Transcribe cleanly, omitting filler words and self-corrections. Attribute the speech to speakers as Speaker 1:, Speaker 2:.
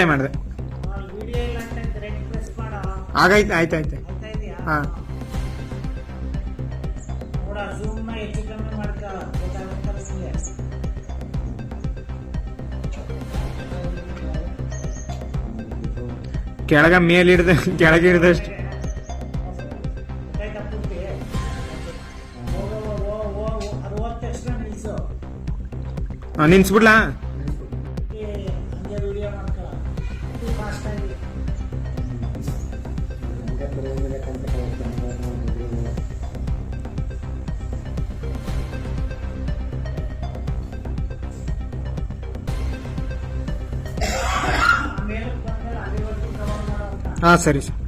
Speaker 1: ಮಾಡಿದೆ ಆಗೈತೆ ಆಯ್ತು ಹಾ ಕೆಳಗ ಮೇಲಿಡ್ದ ಕೆಳಗೆ ಹಿಡ್ದಷ್ಟು ನಿನ್ಸ್ಬಿಡ್ಲಾ ಹಾ ಸರಿ ಸರ್